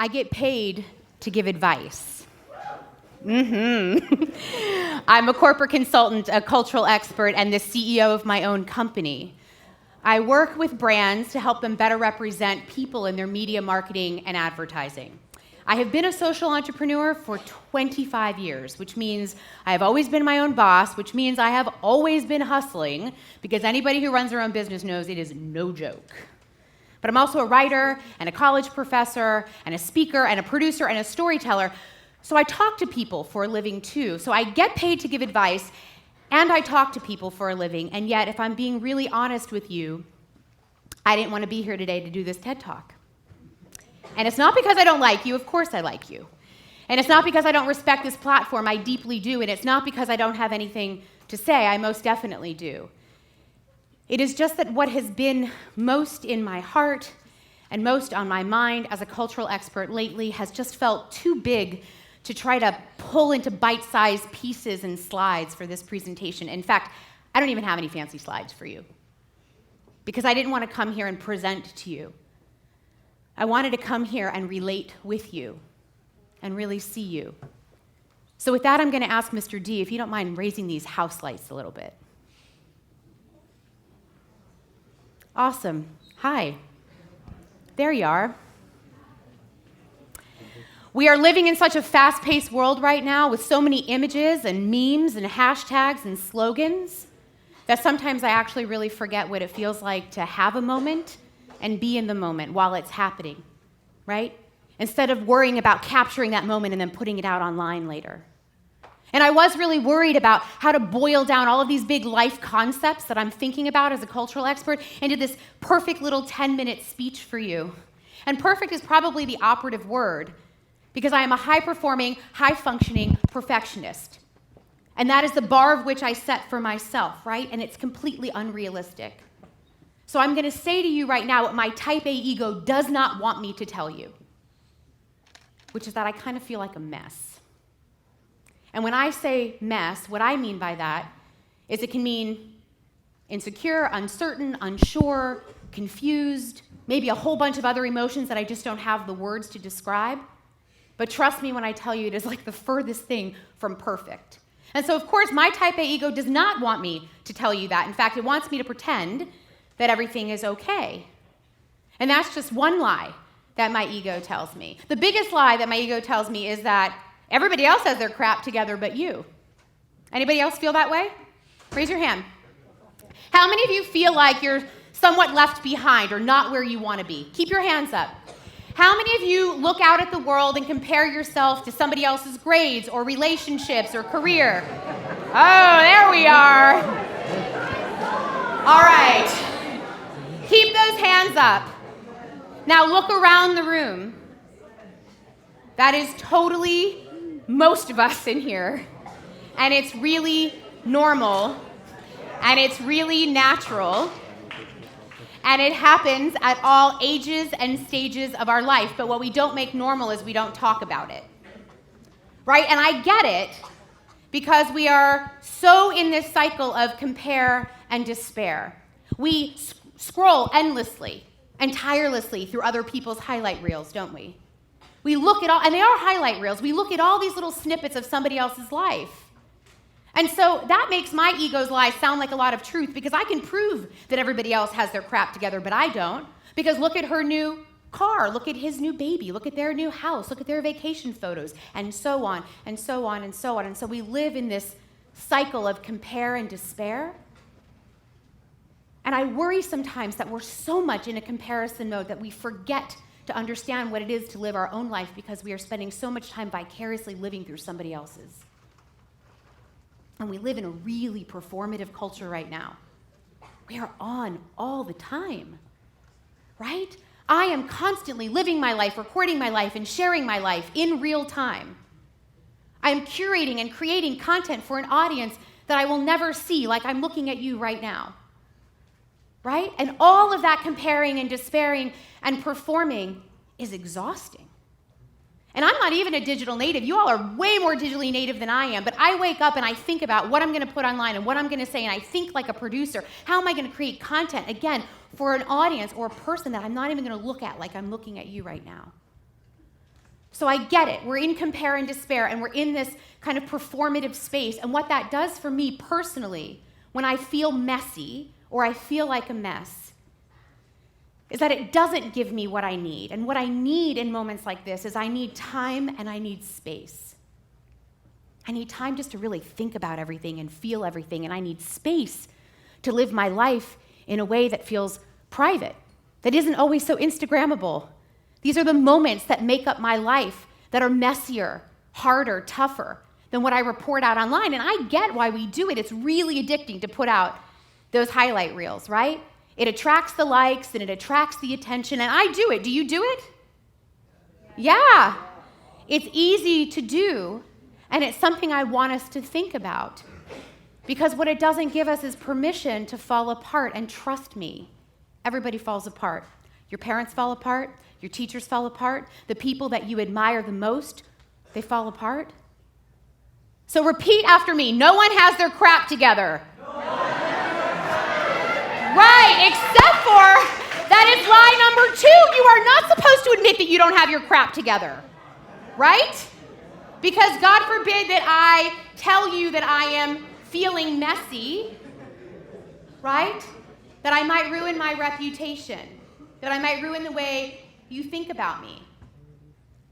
I get paid to give advice. I'm a corporate consultant, a cultural expert, and the CEO of my own company. I work with brands to help them better represent people in their media marketing and advertising. I have been a social entrepreneur for 25 years, which means I have always been my own boss, which means I have always been hustling, because anybody who runs their own business knows it is no joke. But I'm also a writer and a college professor and a speaker and a producer and a storyteller. So I talk to people for a living too. So I get paid to give advice and I talk to people for a living. And yet, if I'm being really honest with you, I didn't want to be here today to do this TED Talk. And it's not because I don't like you. Of course I like you. And it's not because I don't respect this platform. I deeply do. And it's not because I don't have anything to say. I most definitely do. It is just that what has been most in my heart and most on my mind as a cultural expert lately has just felt too big to try to pull into bite-sized pieces and slides for this presentation. In fact, I don't even have any fancy slides for you because I didn't want to come here and present to you. I wanted to come here and relate with you and really see you. So with that, I'm going to ask Mr. D if you don't mind raising these house lights a little bit. Awesome. Hi. There you are. We are living in such a fast-paced world right now with so many images and memes and hashtags and slogans that sometimes I actually really forget what it feels like to have a moment and be in the moment while it's happening, right? Instead of worrying about capturing that moment and then putting it out online later. And I was really worried about how to boil down all of these big life concepts that I'm thinking about as a cultural expert into this perfect little 10-minute speech for you. And perfect is probably the operative word because I am a high-performing, high-functioning perfectionist. And that is the bar of which I set for myself, right? And it's completely unrealistic. So I'm going to say to you right now what my type A ego does not want me to tell you, which is that I kind of feel like a mess. And when I say mess, what I mean by that is it can mean insecure, uncertain, unsure, confused, maybe a whole bunch of other emotions that I just don't have the words to describe. But trust me when I tell you it is like the furthest thing from perfect. And so, of course, my type A ego does not want me to tell you that. In fact, it wants me to pretend that everything is okay. And that's just one lie that my ego tells me. The biggest lie that my ego tells me is that everybody else has their crap together but you. Anybody else feel that way? Raise your hand. How many of you feel like you're somewhat left behind or not where you want to be? Keep your hands up. How many of you look out at the world and compare yourself to somebody else's grades or relationships or career? Oh, there we are. All right. Keep those hands up. Now look around the room. That is totally most of us in here, and it's really normal, and it's really natural, and it happens at all ages and stages of our life, but what we don't make normal is we don't talk about it, right? And I get it, because we are so in this cycle of compare and despair. We scroll endlessly and tirelessly through other people's highlight reels, don't we? We look at all, and they are highlight reels, we look at all these little snippets of somebody else's life. And so that makes my ego's lies sound like a lot of truth because I can prove that everybody else has their crap together, but I don't. Because look at her new car, look at his new baby, look at their new house, look at their vacation photos, and so on, and so on, and so on. And so we live in this cycle of compare and despair. And I worry sometimes that we're so much in a comparison mode that we forget to understand what it is to live our own life because we are spending so much time vicariously living through somebody else's. And we live in a really performative culture right now. We are on all the time, right? I am constantly living my life, recording my life, and sharing my life in real time. I am curating and creating content for an audience that I will never see, like I'm looking at you right now. Right? And all of that comparing and despairing and performing is exhausting. And I'm not even a digital native. You all are way more digitally native than I am, but I wake up and I think about what I'm going to put online and what I'm going to say, and I think like a producer. How am I going to create content, again, for an audience or a person that I'm not even going to look at like I'm looking at you right now? So I get it. We're in compare and despair, and we're in this kind of performative space. And what that does for me personally, when I feel messy or I feel like a mess, is that it doesn't give me what I need. And what I need in moments like this is I need time and I need space. I need time just to really think about everything and feel everything, and I need space to live my life in a way that feels private, that isn't always so Instagrammable. These are the moments that make up my life that are messier, harder, tougher than what I report out online. And I get why we do it. It's really addicting to put out those highlight reels, right? It attracts the likes and it attracts the attention, and I do it. Do you do it? Yeah. It's easy to do, and it's something I want us to think about. Because what it doesn't give us is permission to fall apart, and trust me, everybody falls apart. Your parents fall apart, your teachers fall apart, the people that you admire the most, they fall apart. So repeat after me, no one has their crap together. Right, except for that is lie number 2. You are not supposed to admit that you don't have your crap together, right? Because God forbid that I tell you that I am feeling messy, right? That I might ruin my reputation, that I might ruin the way you think about me,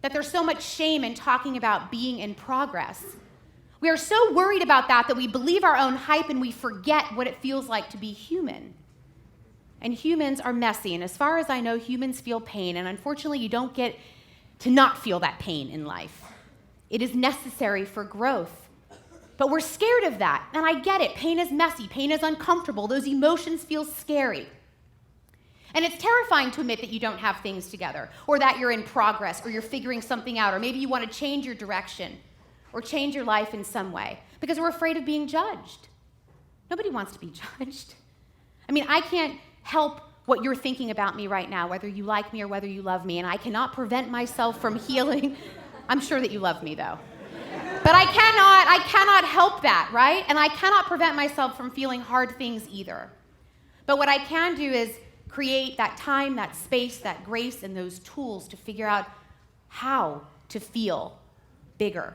that there's so much shame in talking about being in progress. We are so worried about that we believe our own hype and we forget what it feels like to be human. And humans are messy, and as far as I know, humans feel pain, and unfortunately, you don't get to not feel that pain in life. It is necessary for growth. But we're scared of that, and I get it. Pain is messy, pain is uncomfortable, those emotions feel scary. And it's terrifying to admit that you don't have things together, or that you're in progress, or you're figuring something out, or maybe you want to change your direction, or change your life in some way, because we're afraid of being judged. Nobody wants to be judged. I mean, I can't help what you're thinking about me right now, whether you like me or whether you love me, and I cannot prevent myself from healing. I'm sure that you love me, though. But I cannot help that, right? And I cannot prevent myself from feeling hard things either. But what I can do is create that time, that space, that grace, and those tools to figure out how to feel bigger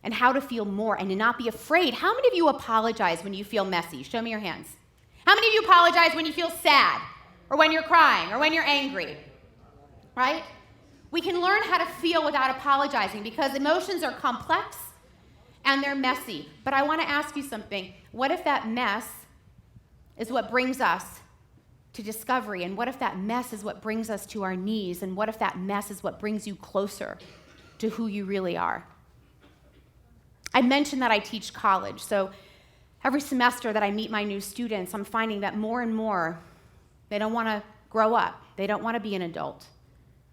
and how to feel more and to not be afraid. How many of you apologize when you feel messy? Show me your hands. How many of you apologize when you feel sad or when you're crying or when you're angry, right? We can learn how to feel without apologizing because emotions are complex and they're messy. But I want to ask you something. What if that mess is what brings us to discovery? And what if that mess is what brings us to our knees? And what if that mess is what brings you closer to who you really are? I mentioned that I teach college. So every semester that I meet my new students, I'm finding that more and more, they don't want to grow up. They don't want to be an adult.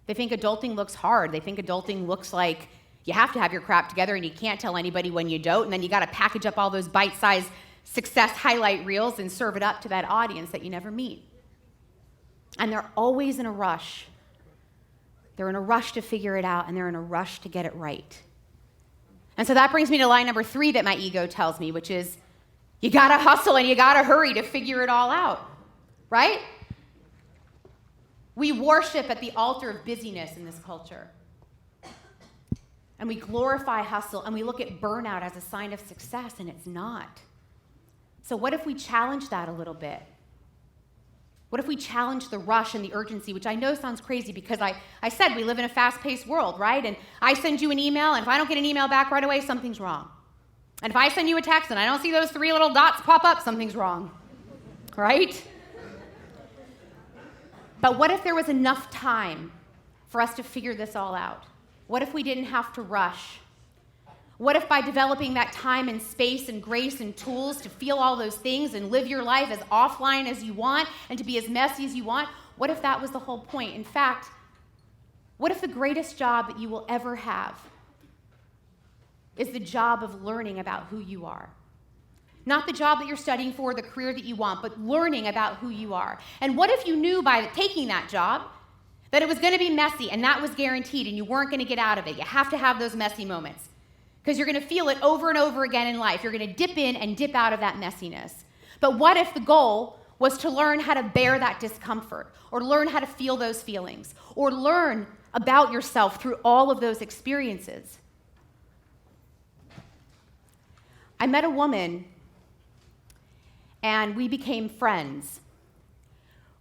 They think adulting looks hard. They think adulting looks like you have to have your crap together and you can't tell anybody when you don't, and then you got to package up all those bite-sized success highlight reels and serve it up to that audience that you never meet. And they're always in a rush. They're in a rush to figure it out, and they're in a rush to get it right. And so that brings me to line number 3 that my ego tells me, which is you got to hustle and you got to hurry to figure it all out, right? We worship at the altar of busyness in this culture. And we glorify hustle, and we look at burnout as a sign of success, and it's not. So what if we challenge that a little bit? What if we challenge the rush and the urgency, which I know sounds crazy because I said we live in a fast-paced world, right? And I send you an email, and if I don't get an email back right away, something's wrong. And if I send you a text and I don't see those 3 little dots pop up, something's wrong, right? But what if there was enough time for us to figure this all out? What if we didn't have to rush? What if by developing that time and space and grace and tools to feel all those things and live your life as offline as you want and to be as messy as you want, what if that was the whole point? In fact, what if the greatest job that you will ever have is the job of learning about who you are? Not the job that you're studying for, the career that you want, but learning about who you are. And what if you knew by taking that job that it was going to be messy and that was guaranteed and you weren't going to get out of it? You have to have those messy moments because you're going to feel it over and over again in life. You're going to dip in and dip out of that messiness. But what if the goal was to learn how to bear that discomfort or learn how to feel those feelings or learn about yourself through all of those experiences. I met a woman, and we became friends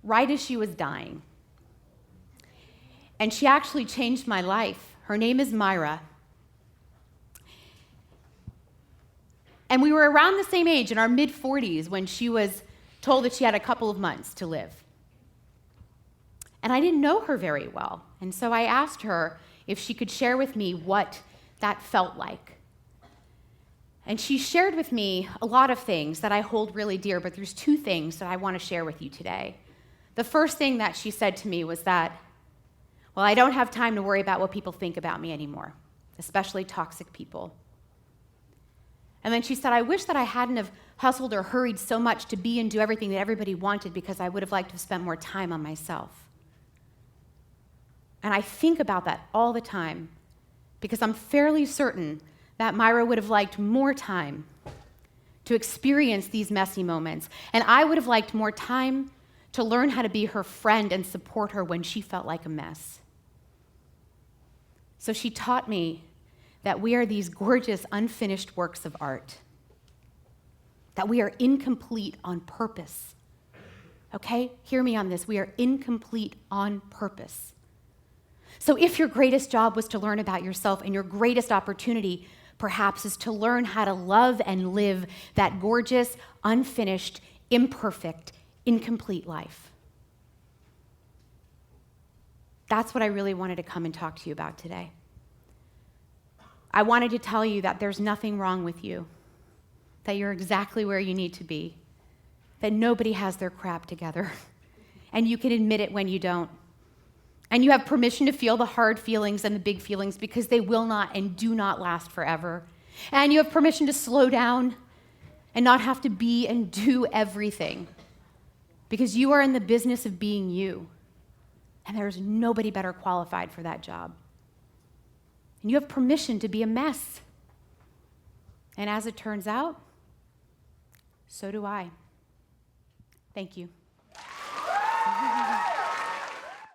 right as she was dying. And she actually changed my life. Her name is Myra. And we were around the same age, in our mid-40s, when she was told that she had a couple of months to live. And I didn't know her very well. And so I asked her if she could share with me what that felt like. And she shared with me a lot of things that I hold really dear, but there's two things that I want to share with you today. The first thing that she said to me was that, well, I don't have time to worry about what people think about me anymore, especially toxic people. And then she said, I wish that I hadn't have hustled or hurried so much to be and do everything that everybody wanted, because I would have liked to have spent more time on myself. And I think about that all the time, because I'm fairly certain that Myra would have liked more time to experience these messy moments. And I would have liked more time to learn how to be her friend and support her when she felt like a mess. So she taught me that we are these gorgeous, unfinished works of art, that we are incomplete on purpose. Okay? Hear me on this. We are incomplete on purpose. So if your greatest job was to learn about yourself, and your greatest opportunity perhaps is to learn how to love and live that gorgeous, unfinished, imperfect, incomplete life, that's what I really wanted to come and talk to you about today. I wanted to tell you that there's nothing wrong with you, that you're exactly where you need to be, that nobody has their crap together, and you can admit it when you don't. And you have permission to feel the hard feelings and the big feelings, because they will not and do not last forever. And you have permission to slow down and not have to be and do everything, because you are in the business of being you. And there's nobody better qualified for that job. And you have permission to be a mess. And as it turns out, so do I. Thank you.